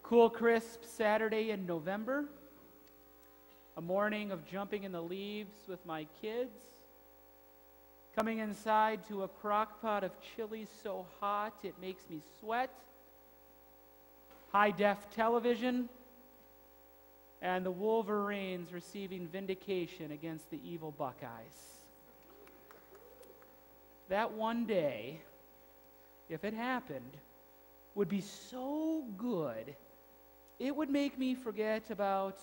cool, crisp Saturday in November, a morning of jumping in the leaves with my kids, coming inside to a crock pot of chili so hot it makes me sweat, high-def television, and the Wolverines receiving vindication against the evil Buckeyes. That one day, if it happened, would be so good, it would make me forget about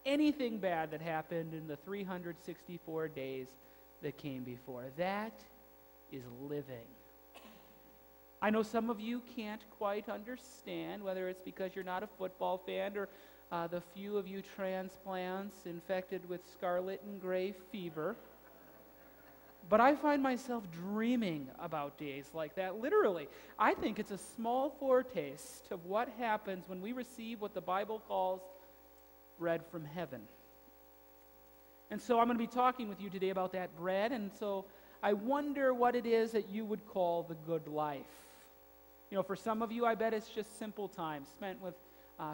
anything bad that happened in the 364 days that came before. That is living. I know some of you can't quite understand, whether it's because you're not a football fan or the few of you transplants infected with scarlet and gray fever. But I find myself dreaming about days like that, literally. I think it's a small foretaste of what happens when we receive what the Bible calls bread from heaven. And so I'm going to be talking with you today about that bread, and so I wonder what it is that you would call the good life. You know, for some of you, I bet it's just simple time spent with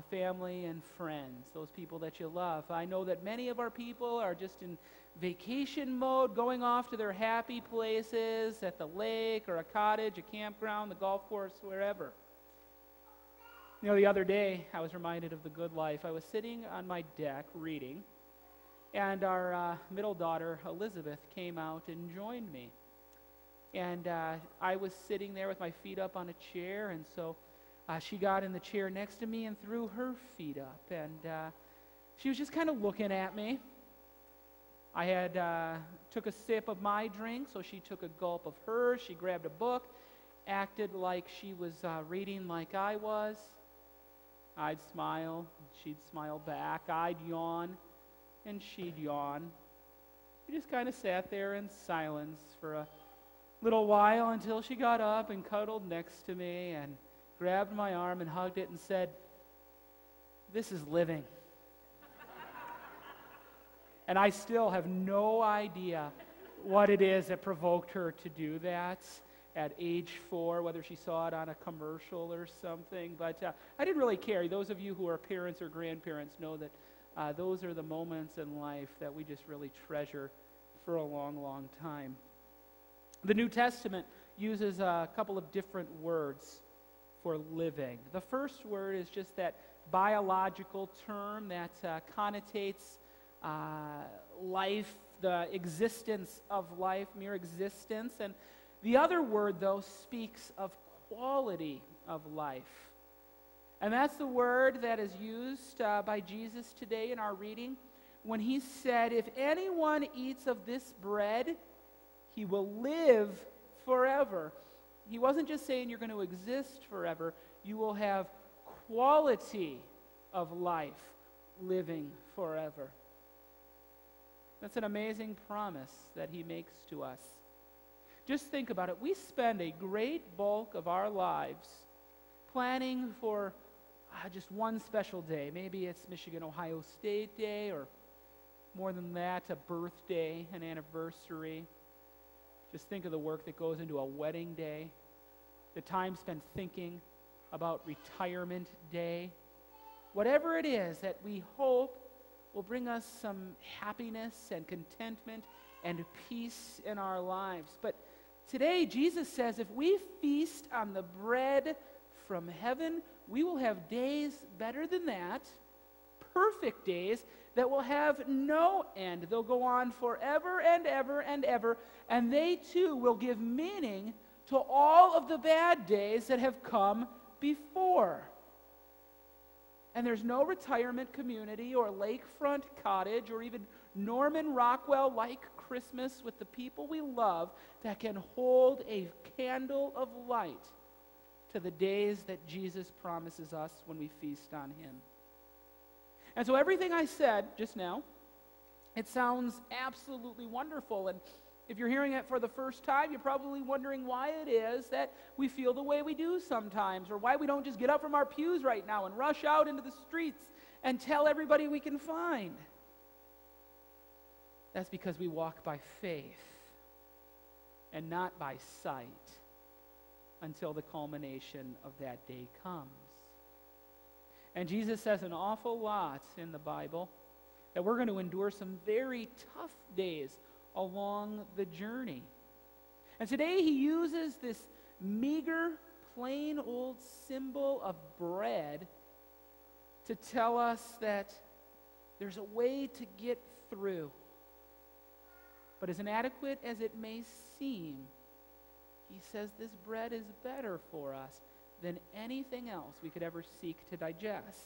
family and friends, those people that you love. I know that many of our people are just in vacation mode, going off to their happy places at the lake or a cottage, a campground, the golf course, wherever. You know, the other day, I was reminded of the good life. I was sitting on my deck reading, and our middle daughter, Elizabeth, came out and joined me. And I was sitting there with my feet up on a chair, and so she got in the chair next to me and threw her feet up. And she was just kind of looking at me. I had took a sip of my drink, so she took a gulp of hers. She grabbed a book, acted like she was reading like I was. I'd smile, she'd smile back. I'd yawn, and she'd yawn. We just kind of sat there in silence for a little while until she got up and cuddled next to me and grabbed my arm and hugged it and said, "This is living." And I still have no idea what it is that provoked her to do that at age 4, whether she saw it on a commercial or something. But I didn't really care. Those of you who are parents or grandparents know that those are the moments in life that we just really treasure for a long, long time. The New Testament uses a couple of different words for living. The first word is just that biological term that connotates life, the existence of life, mere existence. And the other word, though, speaks of quality of life. And that's the word that is used by Jesus today in our reading when he said, "If anyone eats of this bread, he will live forever." He wasn't just saying you're going to exist forever. You will have quality of life living forever. That's an amazing promise that he makes to us. Just think about it. We spend a great bulk of our lives planning for just one special day. Maybe it's Michigan-Ohio State Day, or more than that, a birthday, an anniversary. Just think of the work that goes into a wedding day, the time spent thinking about retirement day. Whatever it is that we hope will bring us some happiness and contentment and peace in our lives. But today, Jesus says if we feast on the bread from heaven, we will have days better than that, perfect days that will have no end. They'll go on forever and ever and ever, and they too will give meaning to all of the bad days that have come before. And there's no retirement community or lakefront cottage or even Norman Rockwell-like Christmas with the people we love that can hold a candle of light to the days that Jesus promises us when we feast on him. And so everything I said just now, it sounds absolutely wonderful. And if you're hearing it for the first time, you're probably wondering why it is that we feel the way we do sometimes, or why we don't just get up from our pews right now and rush out into the streets and tell everybody we can find. That's because we walk by faith and not by sight until the culmination of that day comes. And Jesus says an awful lot in the Bible that we're going to endure some very tough days along the journey. And today he uses this meager, plain old symbol of bread to tell us that there's a way to get through. But as inadequate as it may seem, he says this bread is better for us than anything else we could ever seek to digest.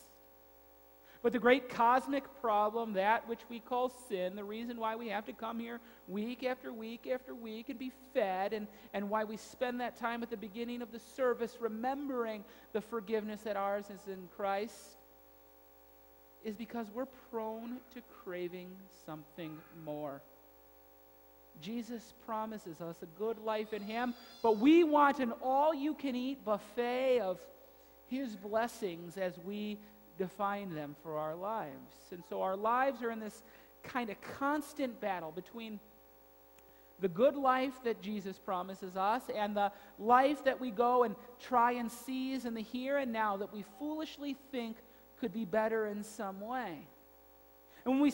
But the great cosmic problem, that which we call sin, the reason why we have to come here week after week after week and be fed, and why we spend that time at the beginning of the service remembering the forgiveness that ours is in Christ, is because we're prone to craving something more. Jesus promises us a good life in him, but we want an all-you-can-eat buffet of his blessings as we define them for our lives. And so our lives are in this kind of constant battle between the good life that Jesus promises us and the life that we go and try and seize in the here and now that we foolishly think could be better in some way. And when we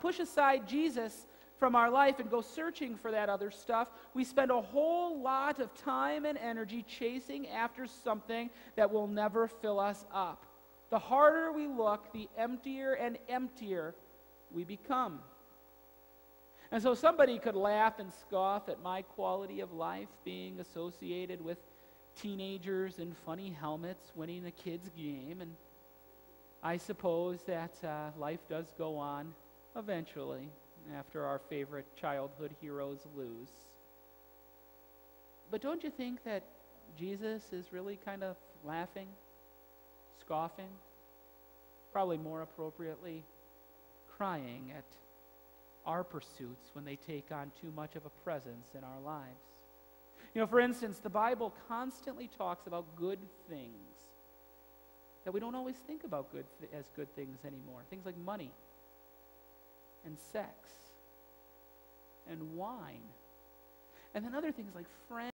push aside Jesus from our life and go searching for that other stuff, we spend a whole lot of time and energy chasing after something that will never fill us up. The harder we look, the emptier and emptier we become. And so somebody could laugh and scoff at my quality of life being associated with teenagers in funny helmets winning a kid's game, and I suppose that life does go on eventually after our favorite childhood heroes lose. But don't you think that Jesus is really kind of laughing, scoffing, probably more appropriately crying at our pursuits when they take on too much of a presence in our lives? You know, for instance, the Bible constantly talks about good things that we don't always think about as good things anymore. Things like money and sex and wine. And then other things like friends